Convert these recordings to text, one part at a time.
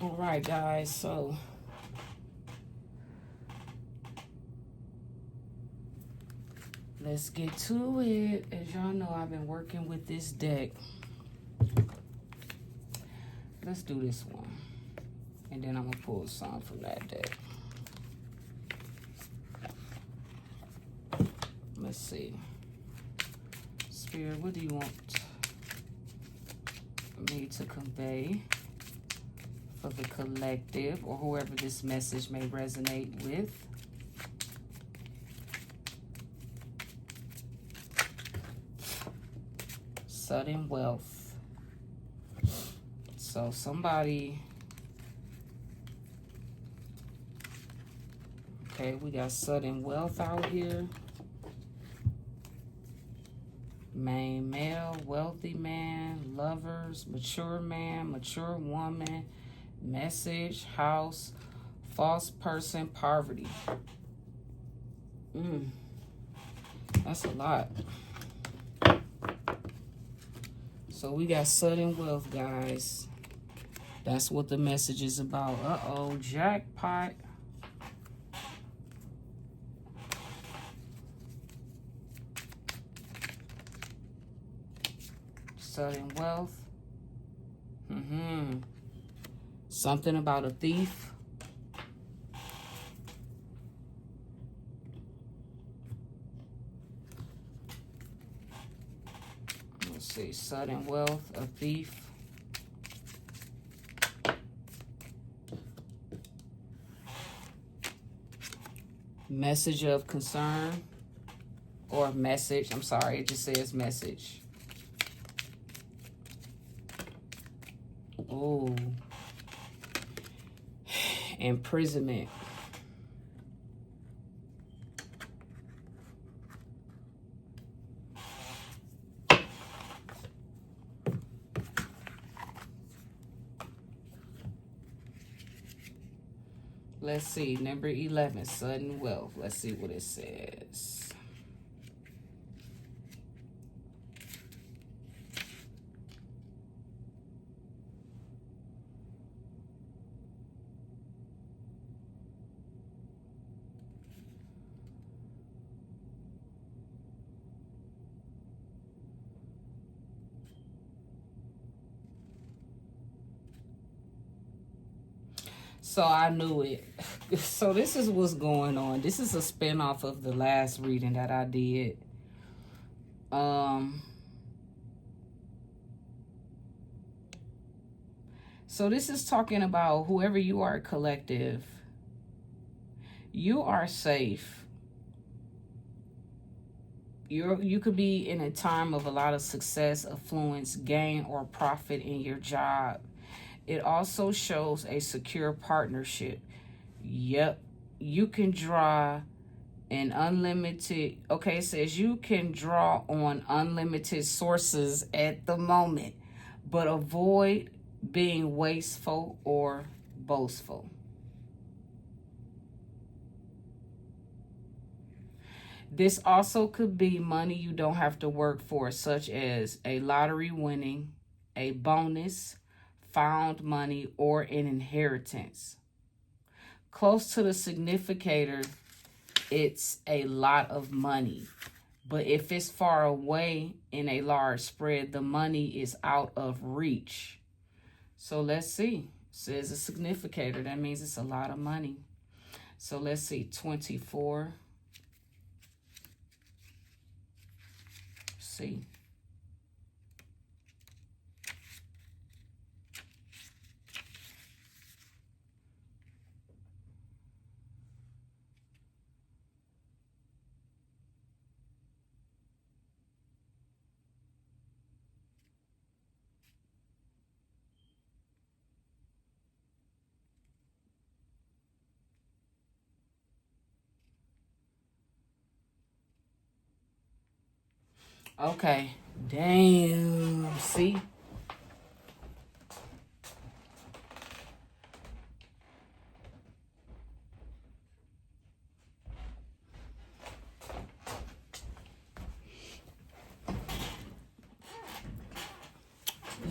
All right, guys, so let's get to it. As y'all know, I've been working with this deck. Let's do this one. And then I'm going to pull some from that deck. Let's see. Spirit, what do you want me to convey for the collective or whoever this message may resonate with? Sudden wealth. So somebody, okay, we got sudden wealth out here. Main male, wealthy man, lovers, mature man, mature woman, message, house, false person, poverty. That's a lot. So we got sudden wealth, guys. That's what the message is about. Uh-oh, jackpot. Sudden wealth. Something about a thief. Let's see, sudden wealth, a thief. Message of concern. Or message, I'm sorry, it just says message. Oh. Imprisonment. Let's see, number 11, sudden wealth. Let's see what it says. So I knew it. So this is what's going on. This is a spinoff of the last reading that I did. So this is talking about whoever you are, collective. You are safe. You could be in a time of a lot of success, affluence, gain, or profit in your job. It also shows a secure partnership. Yep. You can draw an unlimited, okay, it says you can draw on unlimited sources at the moment, but avoid being wasteful or boastful. This also could be money you don't have to work for, such as a lottery winning, a bonus, found money, or an inheritance. Close to the significator, it's a lot of money. But if it's far away in a large spread, the money is out of reach. So let's see. It says a significator. That means it's a lot of money. So let's see. 24. See. Okay. Damn. See?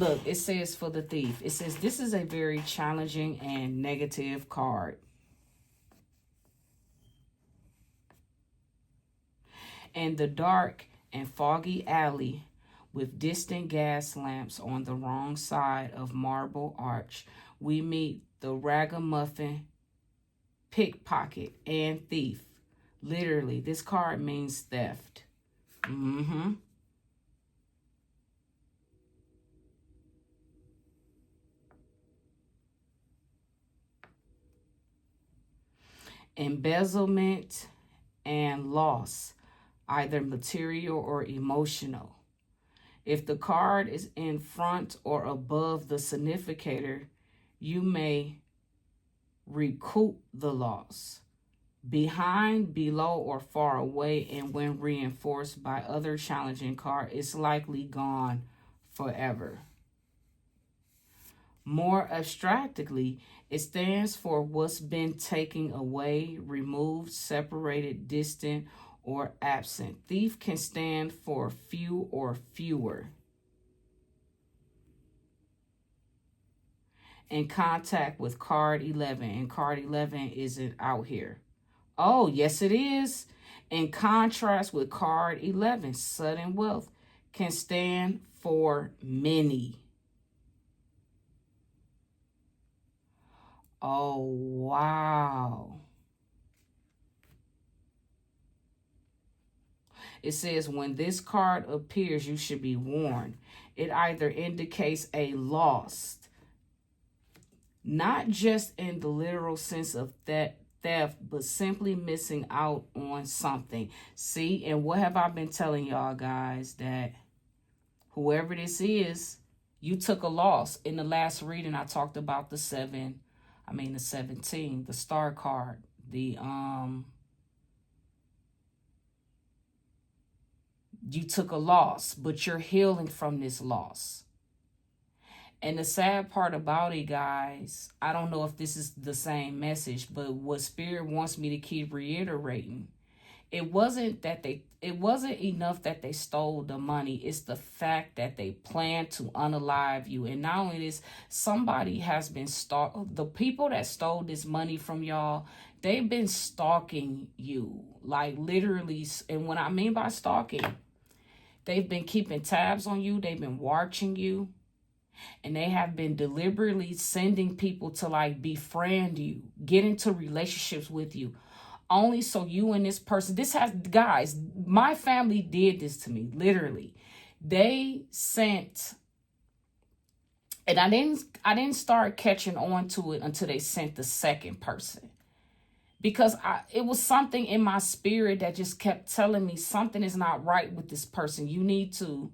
Look, it says for the thief. It says this is a very challenging and negative card. In the dark and foggy alley with distant gas lamps on the wrong side of Marble Arch, we meet the ragamuffin, pickpocket, and thief. Literally, this card means theft. Embezzlement and loss, either material or emotional. If the card is in front or above the significator, you may recoup the loss. Behind, below, or far away, and when reinforced by other challenging card, it's likely gone forever. More abstractly, it stands for what's been taken away, removed, separated, distant, or absent. Thief can stand for few or fewer. In contact with card 11, and card 11 isn't out here. Oh, yes, it is. In contrast with card 11, sudden wealth can stand for many. Oh, wow. It says when this card appears, you should be warned. It either indicates a loss, not just in the literal sense of theft, but simply missing out on something. See, and what have I been telling y'all guys? That whoever this is, you took a loss. In the last reading, I talked about the 17, the star card, you took a loss, but you're healing from this loss. And the sad part about it, guys, I don't know if this is the same message, but what Spirit wants me to keep reiterating, it wasn't enough that they stole the money. It's the fact that they planned to unalive you. And not only this, somebody has been the people that stole this money from y'all, they've been stalking you. Like literally, and what I mean by stalking, they've been keeping tabs on you. They've been watching you. And they have been deliberately sending people to like befriend you, get into relationships with you, only so you and this person, guys, my family did this to me, literally. They sent, and I didn't start catching on to it until they sent the second person. Because it was something in my spirit that just kept telling me something is not right with this person. You need to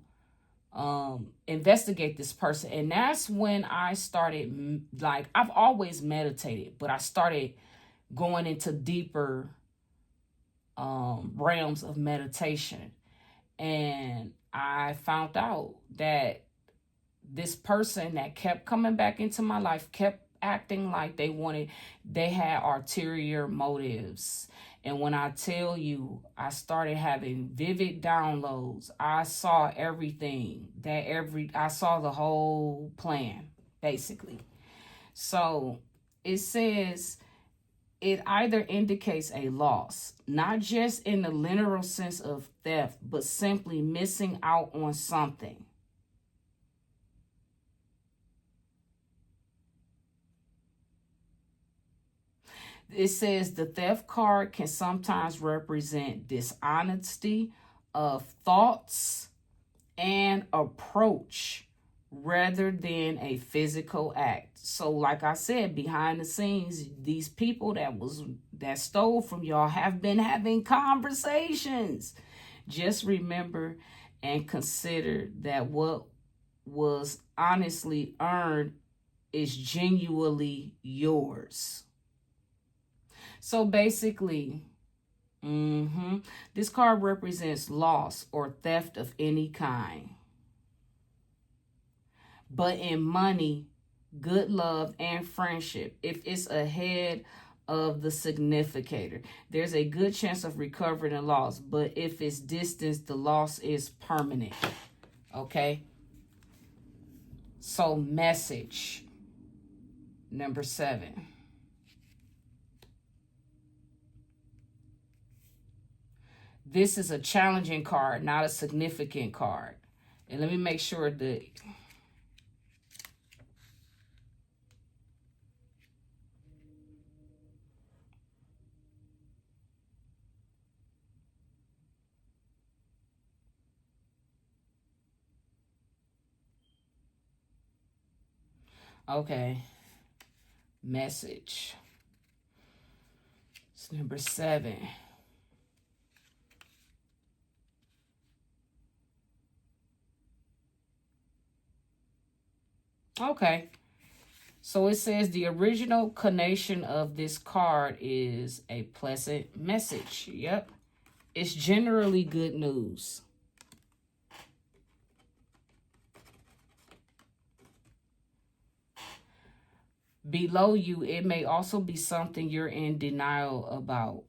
investigate this person. And that's when I started, like, I've always meditated, but I started going into deeper realms of meditation. And I found out that this person that kept coming back into my life kept acting like they had ulterior motives. And when I tell you, I started having vivid downloads. I saw everything, I saw the whole plan, basically. So it says it either indicates a loss, not just in the literal sense of theft, but simply missing out on something. It says the theft card can sometimes represent dishonesty of thoughts and approach rather than a physical act. So like I said, behind the scenes, these people that stole from y'all have been having conversations. Just remember and consider that what was honestly earned is genuinely yours. So basically, this card represents loss or theft of any kind. But in money, good love, and friendship, if it's ahead of the significator, there's a good chance of recovering the loss. But if it's distance, the loss is permanent. Okay? So message number 7. This is a challenging card, not a significant card. And let me make sure that okay. Message. It's number 7. Okay. So it says the original connotation of this card is a pleasant message. Yep. It's generally good news. Below you, it may also be something you're in denial about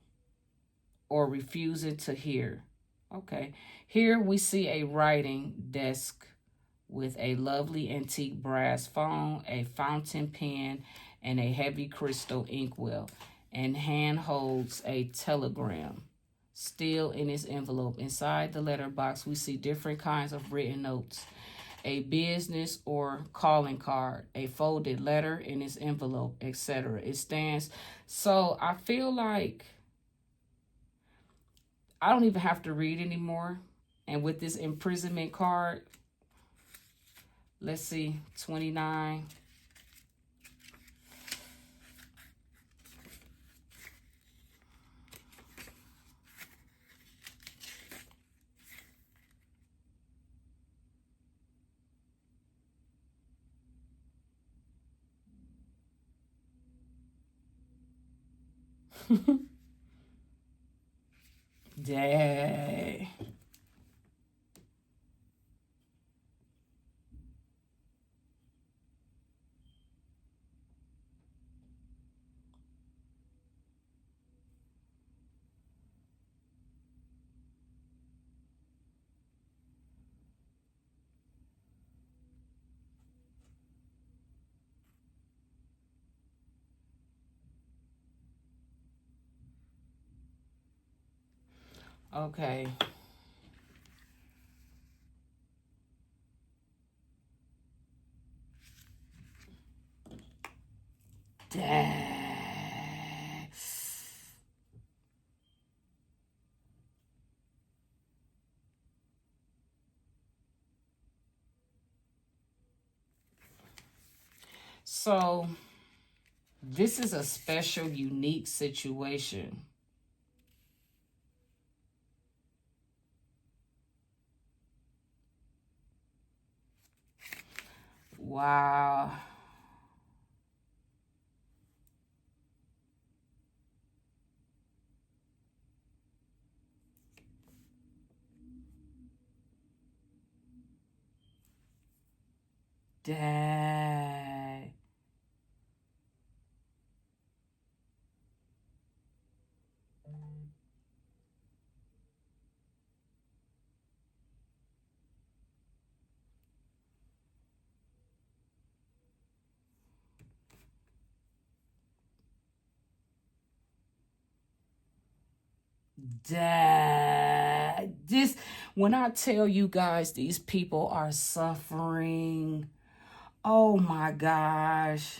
or refusing to hear. Okay. Here we see a writing desk with a lovely antique brass phone, a fountain pen, and a heavy crystal inkwell, and hand holds a telegram still in its envelope. Inside the letterbox, we see different kinds of written notes, a business or calling card, a folded letter in its envelope, etc. It stands. So I feel like I don't even have to read anymore. And with this imprisonment card, let's see, 29. Dang. Okay. Dang. So this is a special, unique situation. Wow. Dang. Dang. This, when I tell you guys, these people are suffering. Oh my gosh.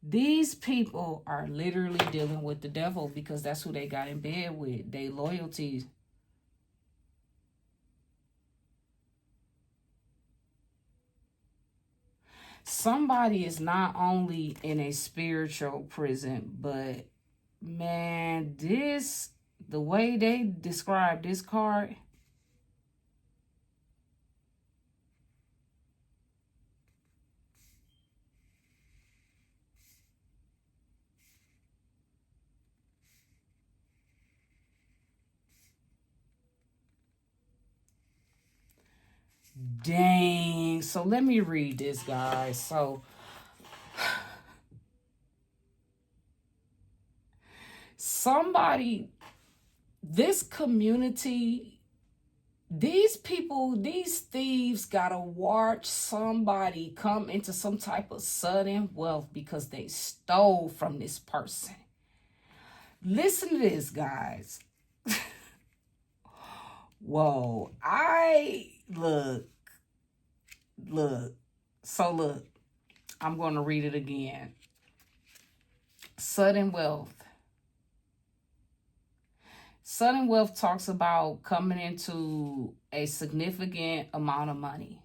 These people are literally dealing with the devil because that's who they got in bed with. They loyalties. Somebody is not only in a spiritual prison, but man, this, the way they describe this card, dang. So let me read this, guys. So somebody, this community, these people, these thieves gotta watch somebody come into some type of sudden wealth because they stole from this person. Listen to this, guys. Whoa, look. So look, I'm going to read it again. Sudden wealth. Sudden wealth talks about coming into a significant amount of money.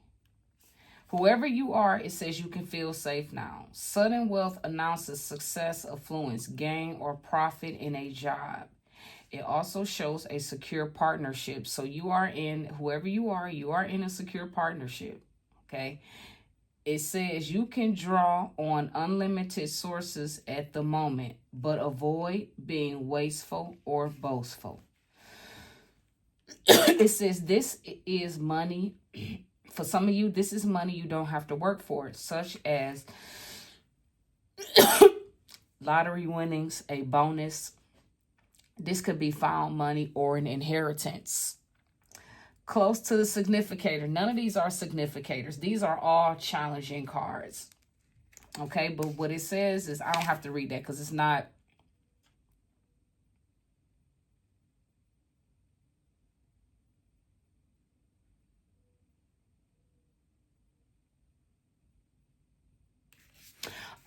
Whoever you are, it says you can feel safe now. Sudden wealth announces success, affluence, gain, or profit in a job. It also shows a secure partnership. So whoever you are in a secure partnership. Okay. It says you can draw on unlimited sources at the moment, but avoid being wasteful or boastful. It says this is money. For some of you, this is money you don't have to work for, such as lottery winnings, a bonus. This could be found money or an inheritance. Close to the significator. None of these are significators. These are all challenging cards. Okay, but what it says is, I don't have to read that because it's not.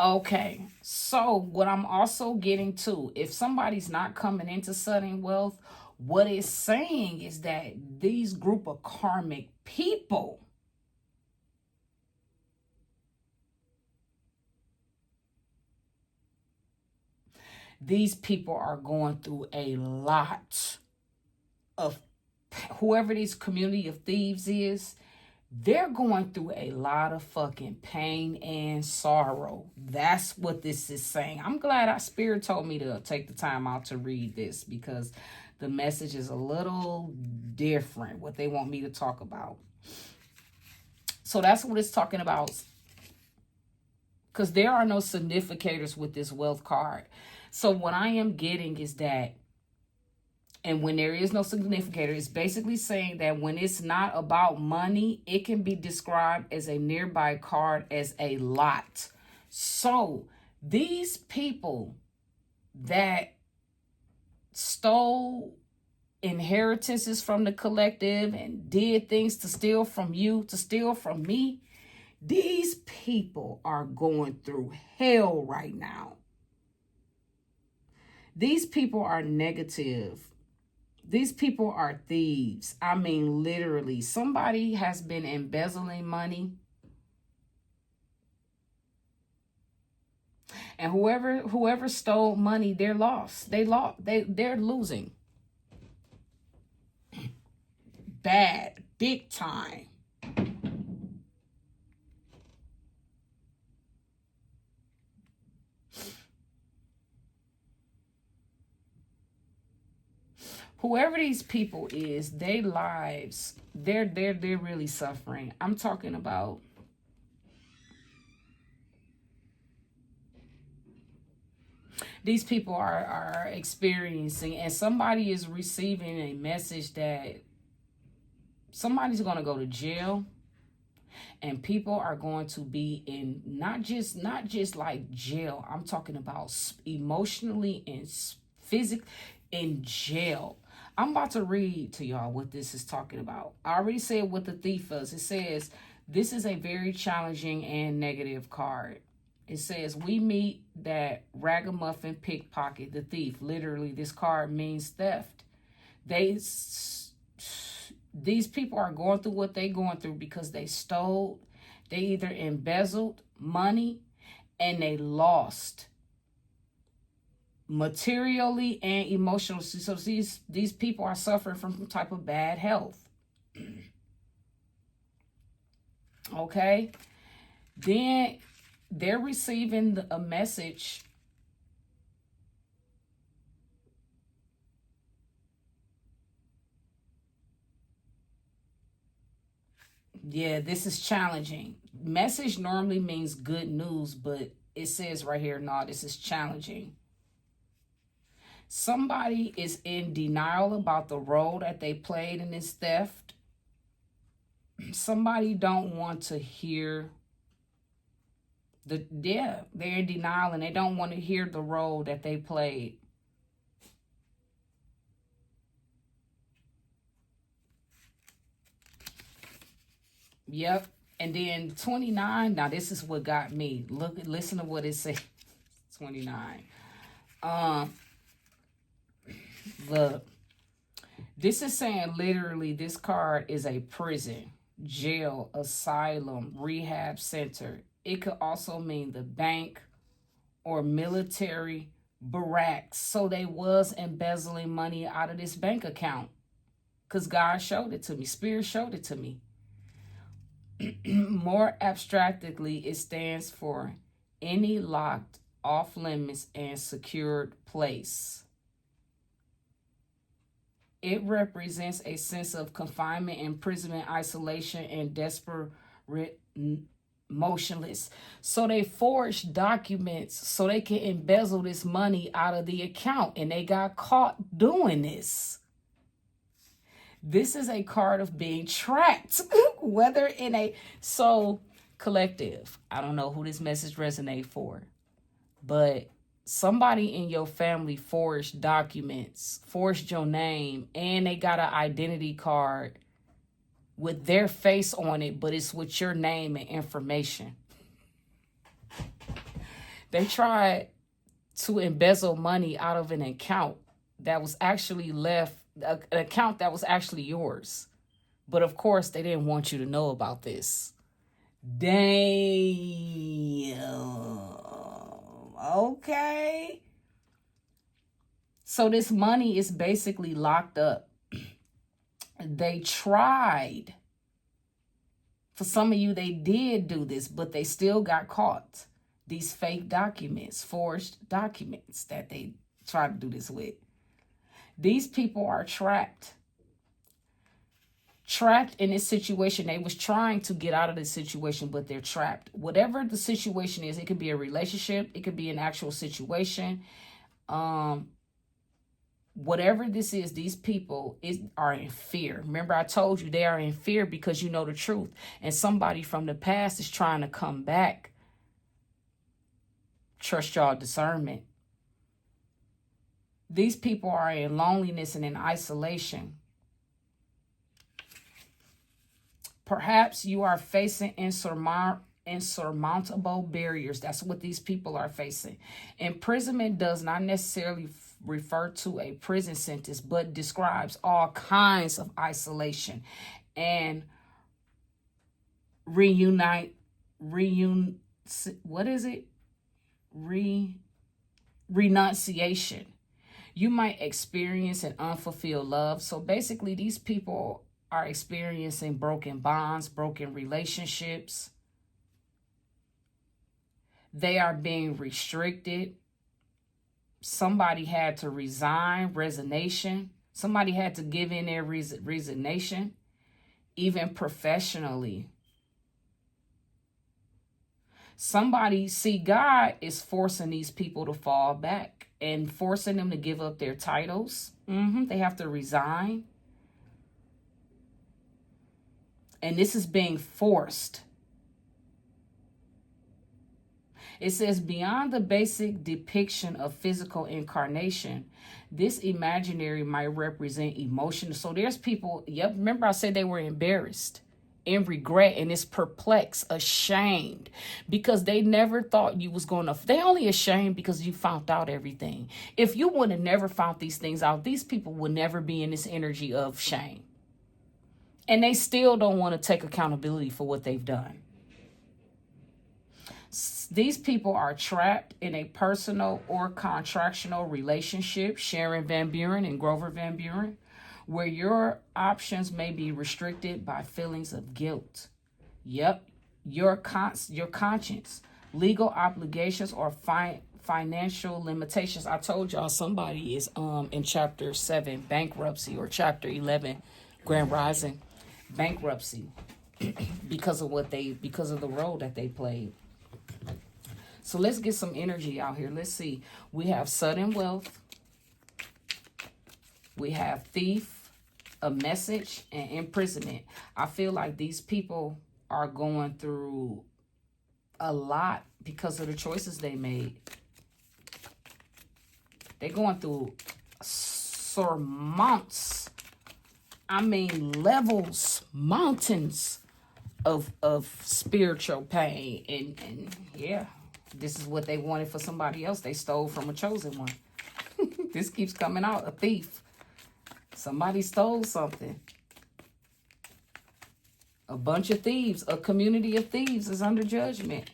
Okay, so what I'm also getting to, if somebody's not coming into sudden wealth, what it's saying is that these group of karmic people, these people are going through a lot of, whoever this community of thieves is, they're going through a lot of fucking pain and sorrow. That's what this is saying. I'm glad our spirit told me to take the time out to read this, because the message is a little different, what they want me to talk about. So that's what it's talking about. Because there are no significators with this wealth card. So what I am getting is that, and when there is no significator, it's basically saying that when it's not about money, it can be described as a nearby card as a lot. So these people that stole inheritances from the collective and did things to steal from you, to steal from me, these people are going through hell right now. These people are negative. These people are thieves. I mean, literally, somebody has been embezzling money. And whoever stole money, they're lost. They're losing. Bad, big time. Whoever these people is, their lives, they're really suffering. I'm talking about these people are experiencing, and somebody is receiving a message that somebody's going to go to jail, and people are going to be in not just like jail. I'm talking about emotionally and physically in jail. I'm about to read to y'all what this is talking about. I already said what the thief is. It says, this is a very challenging and negative card. It says, we meet that ragamuffin pickpocket, the thief. Literally, this card means theft. These people are going through what they're going through because they stole, they either embezzled money, and they lost materially and emotionally. So these people are suffering from some type of bad health. Okay, then they're receiving a message. Yeah, this is challenging. Message normally means good news, but it says right here, no, this is challenging. Somebody is in denial about the role that they played in this theft. Somebody don't want to hear they're in denial and they don't want to hear the role that they played. Yep. And then 29, now this is what got me. Listen to what it says. 29. Look. This is saying literally this card is a prison, jail, asylum, rehab center. It could also mean the bank or military barracks. So they was embezzling money out of this bank account. Because God showed it to me. Spirit showed it to me. More abstractly, it stands for any locked, off limits, and secured place. It represents a sense of confinement, imprisonment, isolation, and desperate motionless. So they forged documents so they can embezzle this money out of the account, and they got caught doing this. This is a card of being trapped, whether in a collective. I don't know who this message resonates for, but somebody in your family forged documents, forged your name, and they got an identity card with their face on it, but it's with your name and information. They tried to embezzle money out of an account that was actually an account that was actually yours. But of course, they didn't want you to know about this. Damn. Okay. So this money is basically locked up. They tried. For some of you, they did do this, but they still got caught. These fake documents, forged documents that they tried to do this with. These people are trapped. Trapped in this situation. They was trying to get out of this situation, but they're trapped. Whatever the situation is, it could be a relationship. It could be an actual situation. Whatever this is, these people are in fear. Remember, I told you they are in fear because you know the truth. And somebody from the past is trying to come back. Trust y'all discernment. These people are in loneliness and in isolation. Perhaps you are facing insurmountable barriers. That's what these people are facing. Imprisonment does not necessarily refer to a prison sentence, but describes all kinds of isolation and renunciation. You might experience an unfulfilled love. So basically, these people are experiencing broken bonds, broken relationships. They are being restricted. Somebody had to resign, resignation. Somebody had to give in their resignation, even professionally. God is forcing these people to fall back and forcing them to give up their titles. They have to resign. And this is being forced. It says, beyond the basic depiction of physical incarnation, this imaginary might represent emotion. So there's people, remember I said they were embarrassed, in regret, and it's perplexed, ashamed, because they never thought you was going to, they only ashamed because you found out everything. If you would have never found these things out, these people would never be in this energy of shame. And they still don't want to take accountability for what they've done. These people are trapped in a personal or contractual relationship, Sharon Van Buren and Grover Van Buren, where your options may be restricted by feelings of guilt. Your conscience, legal obligations, or financial limitations. I told y'all somebody is in chapter 7, bankruptcy, or chapter 11, Grand Rising, bankruptcy, because of the role that they played. So let's get some energy out here. Let's see. We have sudden wealth. We have thief, a message, and imprisonment. I feel like these people are going through a lot because of the choices they made. They're going through surmounts. I mean, levels, mountains of spiritual pain. And yeah, this is what they wanted for somebody else. They stole from a chosen one. This keeps coming out. A thief. Somebody stole something. A bunch of thieves. A community of thieves is under judgment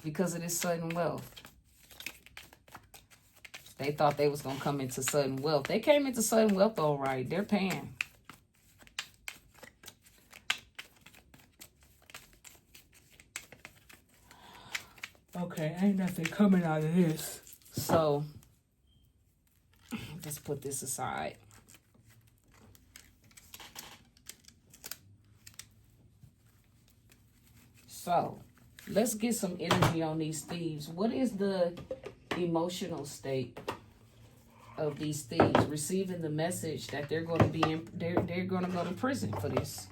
because of this sudden wealth. They thought they was going to come into sudden wealth. They came into sudden wealth all right. They're paying. Okay, ain't nothing coming out of this. So, let's put this aside. So, let's get some energy on these thieves. What is the emotional state of these thieves receiving the message that they're going to be in, they're going to go to prison for this?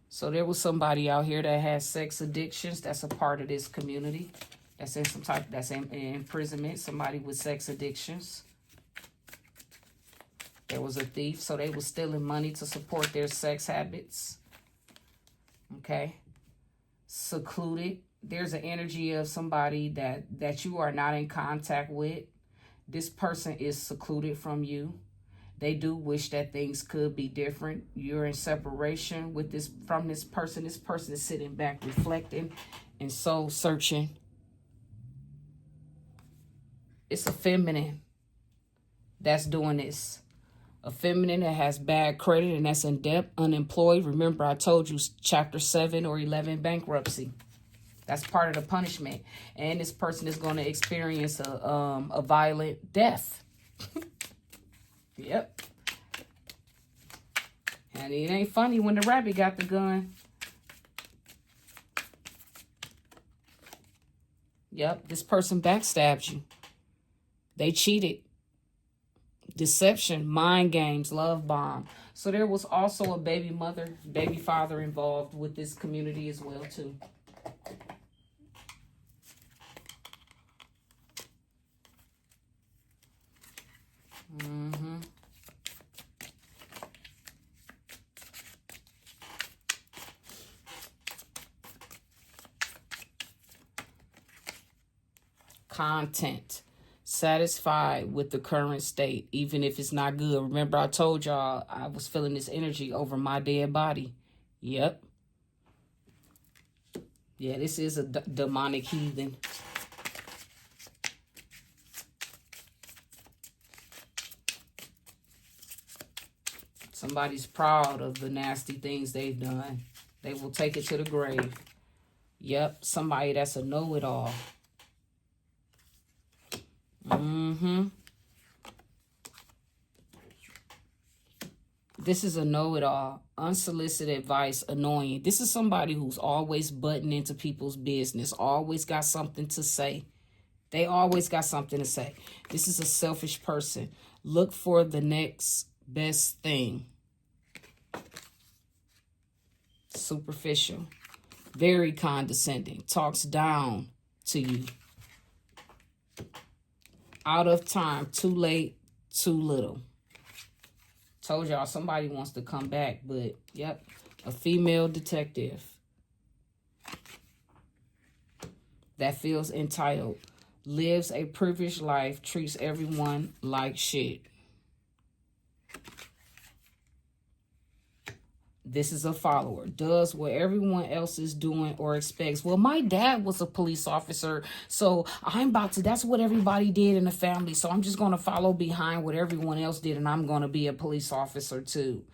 So there was somebody out here that has sex addictions. That's a part of this community. That's in some type. That's in imprisonment. Somebody with sex addictions. There was a thief, so they were stealing money to support their sex habits. Okay. Secluded. There's an energy of somebody that you are not in contact with. This person is secluded from you. They do wish that things could be different. You're in separation with from this person. This person is sitting back, reflecting and soul searching. It's a feminine that's doing this. A feminine that has bad credit and that's in debt, unemployed. Remember, I told you chapter 7 or 11 bankruptcy. That's part of the punishment. And this person is going to experience a violent death. Yep. And it ain't funny when the rabbit got the gun. Yep, this person backstabbed you. They cheated. Deception, mind games, love bomb. So there was also a baby mother, baby father involved with this community as well too. Content. Satisfied with the current state, even if it's not good. Remember, I told y'all I was feeling this energy over my dead body. Yep. Yeah, this is a demonic heathen. Somebody's proud of the nasty things they've done. They will take it to the grave. Yep, somebody that's a know-it-all. This is a know-it-all. Unsolicited advice, annoying. This is somebody who's always butting into people's business. Always got something to say. They always got something to say. This is a selfish person. Look for the next best thing. Superficial. Very condescending. Talks down to you. Out of time. Too late. Too little. Told y'all somebody wants to come back, but yep. A female detective that feels entitled. Lives a privileged life. Treats everyone like shit. This is a follower. Does what everyone else is doing or expects. Well, my dad was a police officer, so that's what everybody did in the family. So I'm just going to follow behind what everyone else did, and I'm going to be a police officer too.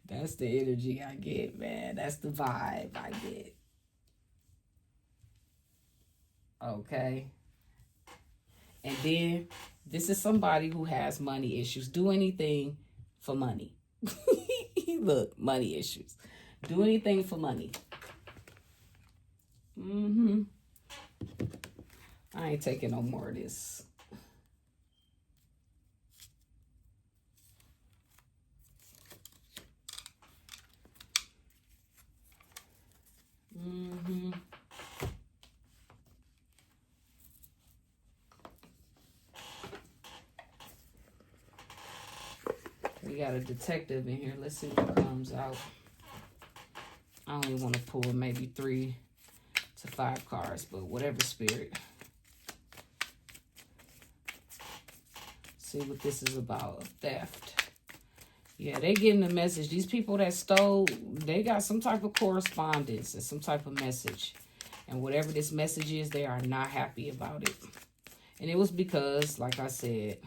That's the energy I get, man. That's the vibe I get. Okay. And then this is somebody who has money issues. Do anything for money. Look, money issues. Do anything for money. I ain't taking no more of this. We got a detective in here. Let's see what comes out. I only want to pull maybe 3 to 5 cards, but whatever, spirit. See what this is about. Theft. Yeah, they getting the message. These people that stole, they got some type of correspondence and some type of message. And whatever this message is, they are not happy about it. And it was because, like I said,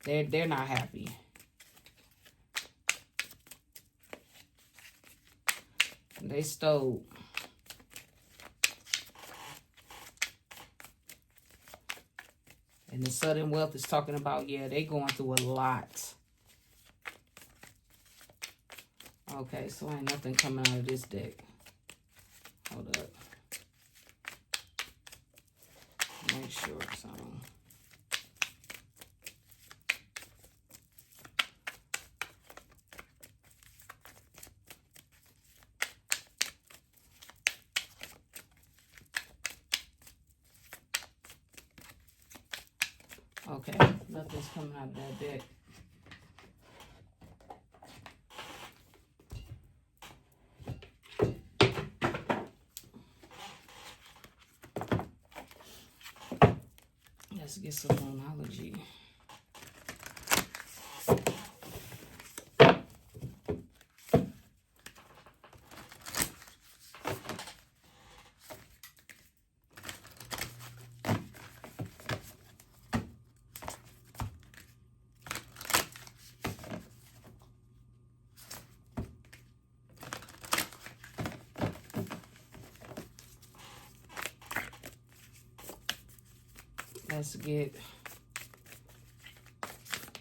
they're not happy. They stole. And the sudden wealth is talking about, yeah, they going through a lot. Okay, so ain't nothing coming out of this deck. Hold up. Make sure it's on. Okay, nothing's coming out of that deck. Let's get some monology. Let's get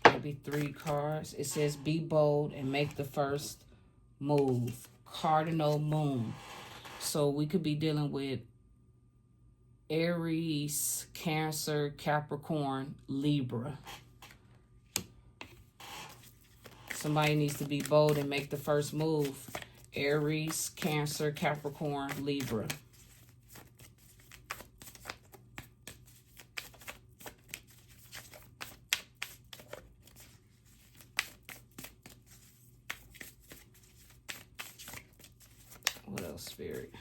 maybe 3 cards. It says, be bold and make the first move. Cardinal moon. So we could be dealing with Aries, Cancer, Capricorn, Libra. Somebody needs to be bold and make the first move. Aries, Cancer, Capricorn, Libra. What else, Spirit?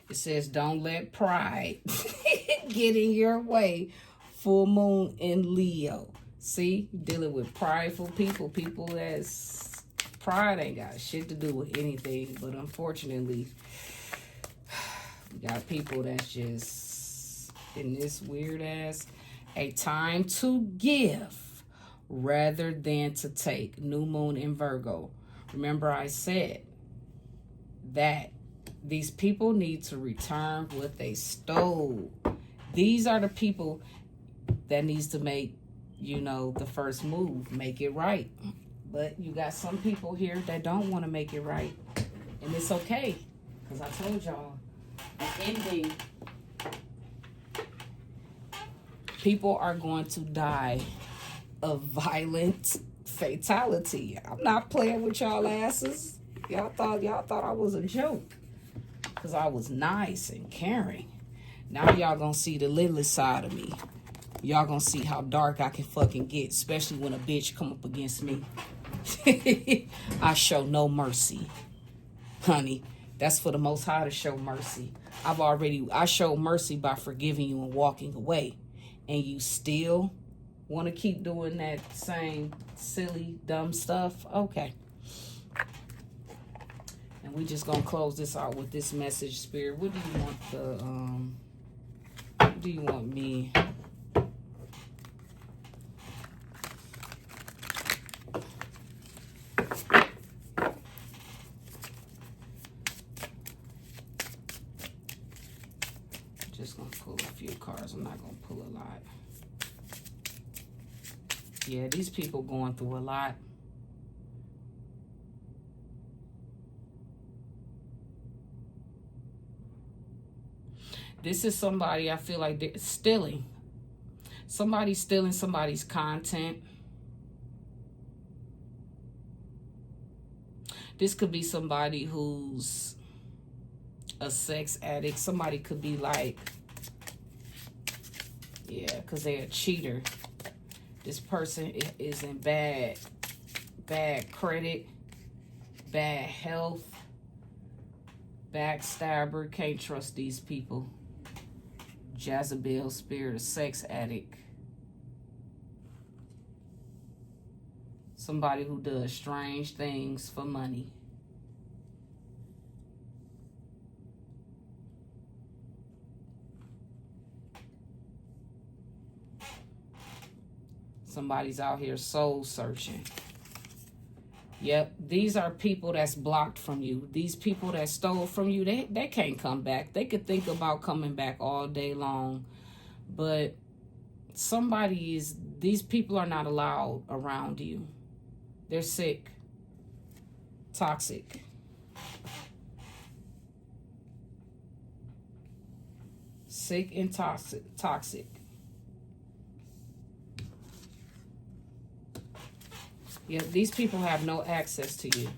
It says, don't let pride get in your way. Full moon in Leo. See, dealing with prideful people. People that's pride ain't got shit to do with anything. But unfortunately, we got people that's just in this weird ass, a time to give rather than to take. New moon in Virgo. Remember I said that these people need to return what they stole. These are the people that needs to make, you know, the first move. Make it right. But you got some people here that don't want to make it right. And it's okay. Because I told y'all, the ending, people are going to die of violent fatality. I'm not playing with y'all asses. Y'all thought I was a joke. Because I was nice and caring. Now y'all gonna see the littlest side of me. Y'all gonna see how dark I can fucking get, especially when a bitch come up against me. I show no mercy, honey. That's for the Most High to show mercy. I show mercy by forgiving you and walking away. And you still want to keep doing that same silly, dumb stuff? Okay. And we just gonna close this out with this message, Spirit. What do you want what do you want me? Just gonna pull a few cards. I'm not gonna pull a lot. Yeah, these people going through a lot. This is somebody, I feel like they're stealing. Somebody's stealing somebody's content. This could be somebody who's a sex addict. Somebody could be like, yeah, because they're a cheater. This person is in bad credit, bad health, backstabber. Can't trust these people. Jezebel spirit, a sex addict. Somebody who does strange things for money. Somebody's out here soul searching. Yep, these are people that's blocked from you. These people that stole from you, they can't come back. They could think about coming back all day long. But these people are not allowed around you. They're sick, toxic. Sick and toxic. Yeah, these people have no access to you.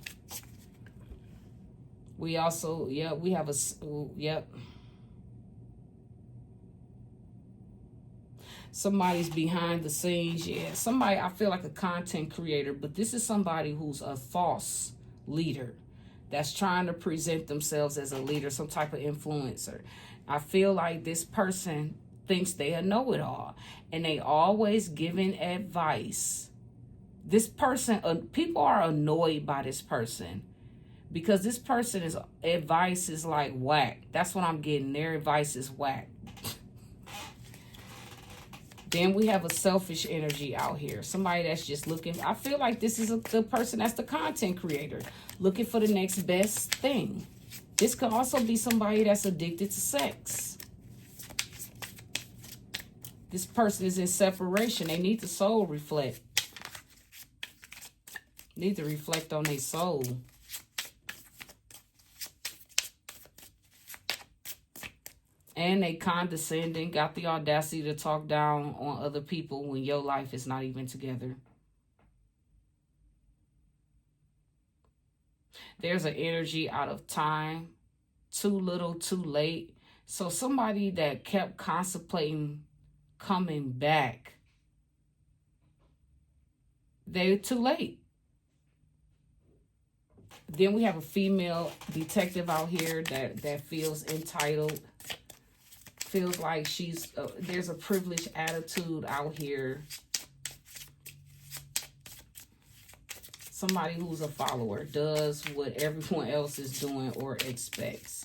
We also, yeah, we have yep. Somebody's behind the scenes, yeah. Somebody, I feel like a content creator, but this is somebody who's a false leader that's trying to present themselves as a leader, some type of influencer. I feel like this person thinks they a know-it-all, and they always giving advice. This person, people are annoyed by this person because this person's advice is like whack. That's what I'm getting. Their advice is whack. Then we have a selfish energy out here. Somebody that's just looking. I feel like this is the person that's the content creator, looking for the next best thing. This could also be somebody that's addicted to sex. This person is in separation. They need to soul reflect. Need to reflect on their soul. And they condescending, got the audacity to talk down on other people when your life is not even together. There's an energy out of time, too little, too late. So somebody that kept contemplating coming back, they're too late. Then we have a female detective out here that feels entitled. Feels like there's a privileged attitude out here. Somebody who's a follower, does what everyone else is doing or expects.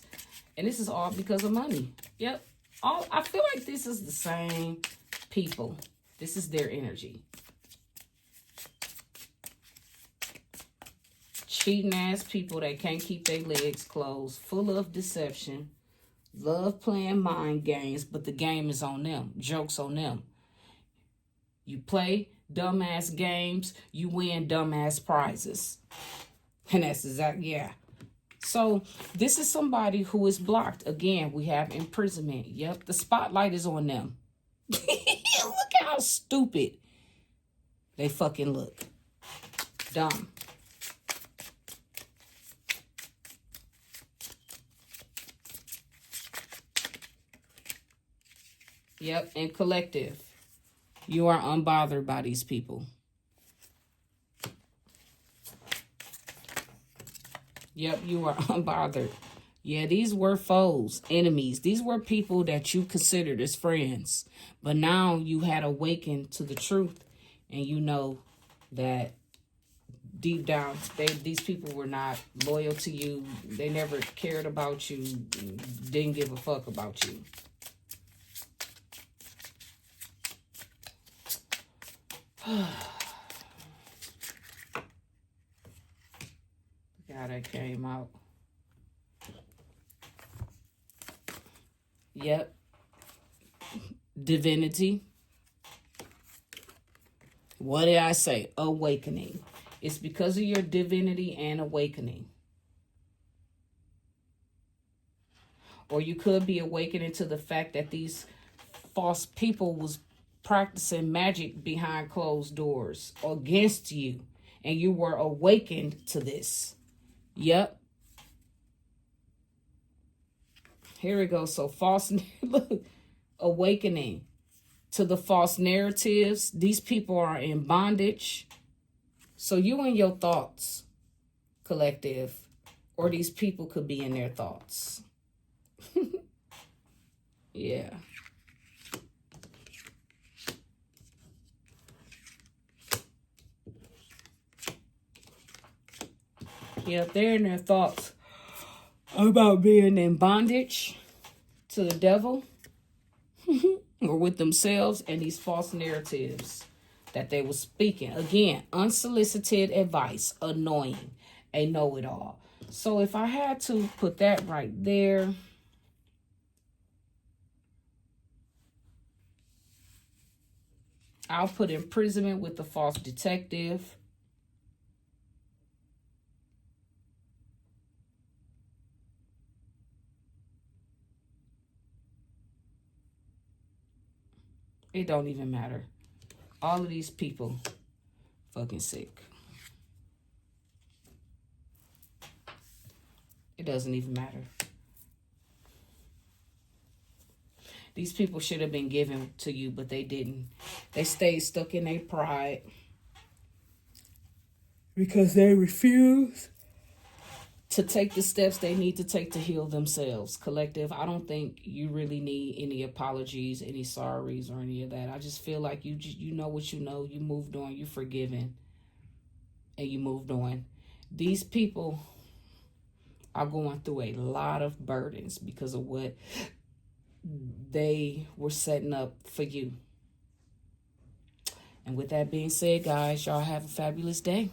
And this is all because of money. Yep. I feel like this is the same people. This is their energy. Cheating ass people that can't keep their legs closed, full of deception. Love playing mind games, but the game is on them. Joke's on them. You play dumbass games, you win dumbass prizes. And that's exactly, yeah. So this is somebody who is blocked. Again, we have imprisonment. Yep, the spotlight is on them. Look how stupid they fucking look. Dumb. Yep, and collective. You are unbothered by these people. Yep, you are unbothered. Yeah, these were foes, enemies. These were people that you considered as friends. But now you had awakened to the truth. And you know that deep down, these people were not loyal to you. They never cared about you. Didn't give a fuck about you. Look how that came out. Yep. Divinity. What did I say? Awakening. It's because of your divinity and awakening. Or you could be awakening to the fact that these false people was practicing magic behind closed doors against you. And you were awakened to this. Yep. Here we go. So false, look, awakening to the false narratives. These people are in bondage. So you and your thoughts, collective, or these people could be in their thoughts. Yeah. Yeah, they're in their thoughts about being in bondage to the devil or with themselves and these false narratives that they were speaking. Again, unsolicited advice, annoying, a know-it-all. So if I had to put that right there, I'll put imprisonment with the false detective. It don't even matter. All of these people fucking sick. It doesn't even matter. These people should have been given to you, but they didn't. They stayed stuck in their pride because they refused to take the steps they need to take to heal themselves. Collective, I don't think you really need any apologies, any sorries, or any of that. I just feel like you know what you know. You moved on. You forgiven. And you moved on. These people are going through a lot of burdens because of what they were setting up for you. And with that being said, guys, y'all have a fabulous day.